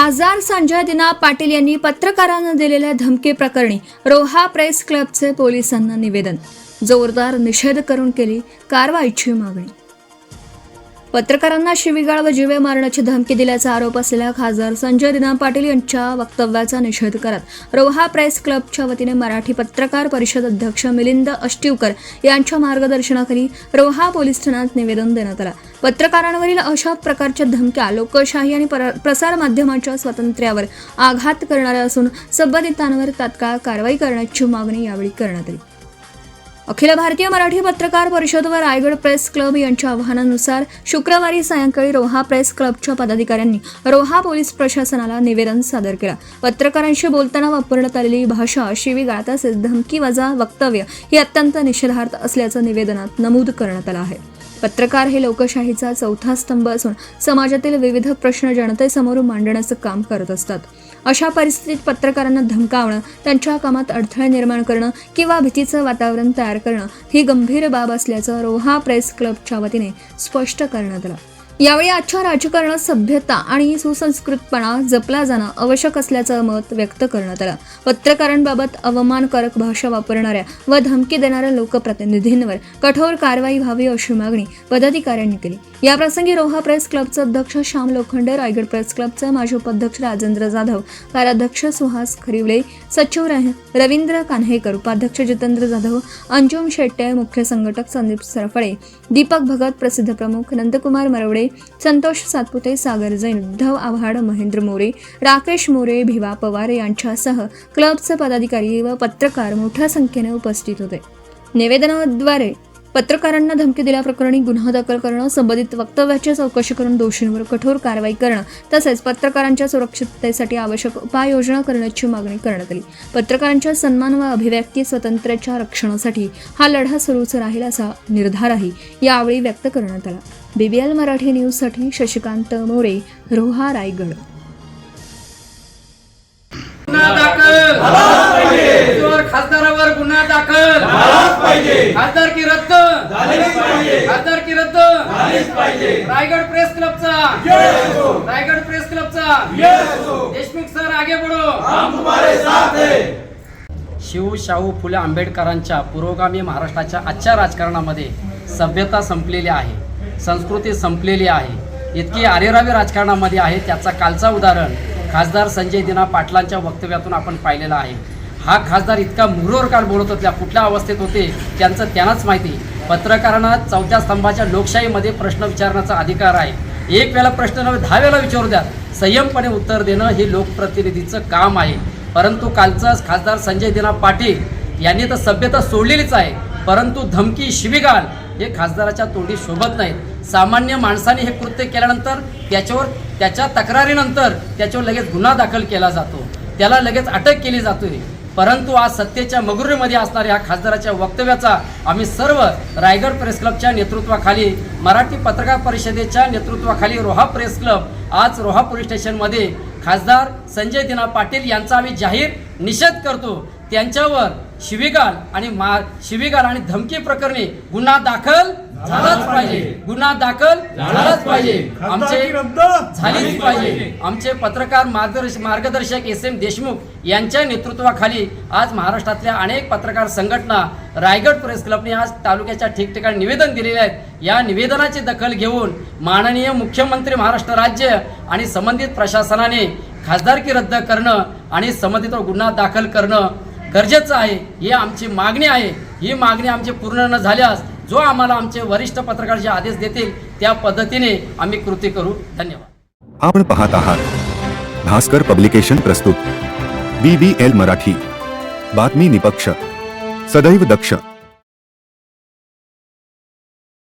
खासदार संजय दिना पाटील यांनी पत्रकारांना दिलेल्या धमकी प्रकरणी रोहा प्रेस क्लबचे पोलिसांना निवेदन. जोरदार निषेध करून केली कारवाईची मागणी. पत्रकारांना शिवीगाळ व जीवे मारण्याची धमकी दिल्याचा आरोप असलेल्या खासदार संजय दिना पाटील यांच्या वक्तव्याचा निषेध करत रोहा प्रेस क्लबच्या वतीने मराठी पत्रकार परिषद अध्यक्ष मिलिंद अष्टीवकर यांच्या मार्गदर्शनाखाली रोहा पोलीस ठाण्यात निवेदन देण्यात आलं. पत्रकारांवरील अशा प्रकारच्या धमक्या लोकशाही आणि प्रसार माध्यमांच्या स्वातंत्र्यावर आघात करणाऱ्या असून संबंधितांवर तात्काळ कारवाई करण्याची मागणी यावेळी करण्यात आली. अखिल भारतीय मराठी पत्रकार परिषद व रायगड प्रेस क्लब यांच्या आवाहनानुसार शुक्रवारी सायंकाळी रोहा प्रेस क्लबच्या पदाधिकाऱ्यांनी रोहा पोलीस प्रशासनाला निवेदन सादर केलं. पत्रकारांशी बोलताना वापरण्यात आलेली भाषा, शिवीगाळ तसेच धमकीवजा वक्तव्य ही अत्यंत निषेधार्ह असल्याचं निवेदनात नमूद करण्यात आलं आहे. पत्रकार हे लोकशाहीचा चौथा स्तंभ असून समाजातील विविध प्रश्न जनतेसमोर मांडण्याचं काम करत असतात. अशा परिस्थितीत पत्रकारांना धमकावणं, त्यांच्या कामात अडथळे निर्माण करणं किंवा भीतीचं वातावरण तयार करणं ही गंभीर बाब असल्याचं रोहा प्रेस क्लबच्या वतीने स्पष्ट करण्यात आलं. यावेळी आजच्या राजकारणात सभ्यता आणि सुसंस्कृतपणा जपला जाणं आवश्यक असल्याचं मत व्यक्त करण्यात आलं. पत्रकारांबाबत अवमानकारक भाषा वापरणाऱ्या व धमकी देणाऱ्या लोकप्रतिनिधींवर कठोर कारवाई व्हावी अशी मागणी पदाधिकाऱ्यांनी केली. याप्रसंगी रोहा प्रेस क्लबचे अध्यक्ष श्याम लोखंडे, रायगड प्रेस क्लबचे माजी उपाध्यक्ष राजेंद्र जाधव, कार्याध्यक्ष सुहास खरिवळे, सचिव रवींद्र कान्हेकर, उपाध्यक्ष जितेंद्र जाधव, अंजुम शेट्टे, मुख्य संघटक संदीप सरफळे, दीपक भगत, प्रसिद्ध प्रमुख नंदकुमार मरवडे, संतोष सातपुते, सागर जैन, उद्धव आव्हाड, महेंद्र मोरे, राकेश मोरे, भिवा पवार यांच्यासह क्लबचे पदाधिकारी व पत्रकार मोठ्या संख्येने उपस्थित होते. निवेदनाद्वारे पत्रकारांना धमकी दिल्याप्रकरणी गुन्हा दाखल करणं, संबंधित वक्तव्याची चौकशी करून दोषींवर कठोर कारवाई करणं तसेच पत्रकारांच्या सुरक्षिततेसाठी आवश्यक उपाययोजना करण्याची मागणी करण्यात आली. पत्रकारांच्या सन्मान व अभिव्यक्ती स्वातंत्र्याच्या रक्षणासाठी हा लढा सुरूच राहील असा निर्धारही यावेळी व्यक्त करण्यात आला. BBL मराठी न्यूजसाठी शशिकांत मोरे, रोहा, रायगड. खासदारावर गुन्हा दाखल खासदारकी रद्द खासदारकी रद्द रायगड प्रेस क्लबचा देशमुख सर आगे बढ़ो, हम तुम्हारे साथ हैं. शिव शाहू फुले आंबेडकरांच्या पुरोगामी महाराष्ट्राच्या आजच्या राजकारणामध्ये सभ्यता संपलेली आहे, संस्कृती संपलेली आहे, इतकी आरेरावी राजकारणामध्ये आहे. त्याचा कालचा उदाहरण खासदार संजय दिना पाटलांच्या वक्तव्यातून आपण पाहिलेला आहे. हा खासदार इतका मुरोर काल बोलत होता, कुठल्या अवस्थेत होते त्यांचं त्यांनाच माहिती. पत्रकारांना चौथ्या स्तंभाच्या लोकशाहीमध्ये प्रश्न विचारण्याचा अधिकार आहे. एक वेळा प्रश्न नव्हे 10 वेळा विचारू द्या, संयमपणे उत्तर देणं हे लोकप्रतिनिधीचं काम आहे. परंतु कालचाच खासदार संजय दिना पाटील यांनी तर सभ्यता सोडलेलीच आहे, परंतु धमकी, शिवीगाळ हे खासदाराच्या तोंडी शोभत नाहीत. सामान्य माणसाने हे कृत्य केल्यानंतर त्याच्या तक्रारीनंतर त्याच्यावर लगेच गुन्हा दाखल केला जातो, त्याला लगेच अटक केली जाते. परंतु आज सत्तेच्या मगरुरीमध्ये असणाऱ्या ह्या खासदाराच्या वक्तव्याचा आम्ही सर्व रायगड प्रेस क्लबच्या नेतृत्वाखाली, मराठी पत्रकार परिषदेच्या नेतृत्वाखाली रोहा प्रेस क्लब आज रोहा पोलीस स्टेशनमध्ये खासदार संजय दिना पाटील यांचा आम्ही जाहीर निषेध करतो. त्यांच्यावर शिवीगाळ आणि धमकी प्रकरणी गुन्हा दाखल झालाच पाहिजे, गुन्हा दाखल झालाच पाहिजे, झालीच पाहिजे. आमचे पत्रकार मार्गदर्शक SM देशमुख यांच्या नेतृत्वाखाली आज महाराष्ट्रातल्या अनेक पत्रकार संघटना, रायगड प्रेस क्लबने आज तालुक्याच्या ठिकठिकाणी निवेदन दिलेले आहेत. या निवेदनाची दखल घेऊन माननीय मुख्यमंत्री महाराष्ट्र राज्य आणि संबंधित प्रशासनाने खासदारकी रद्द करणं आणि संबंधितवर गुन्हा दाखल करणं गरजेचं आहे. ही आमची मागणी आहे. ही मागणी आमची पूर्ण न झाल्यास जो आम्हाला आमचे वरिष्ठ पत्रकार जे आदेश देतील त्या पद्धतीने आम्ही कृती करू. धन्यवाद. आपण पाहत आहात भास्कर पब्लिकेशन प्रस्तुत BBL मराठी, बातमी निपक्ष, सदैव दक्ष.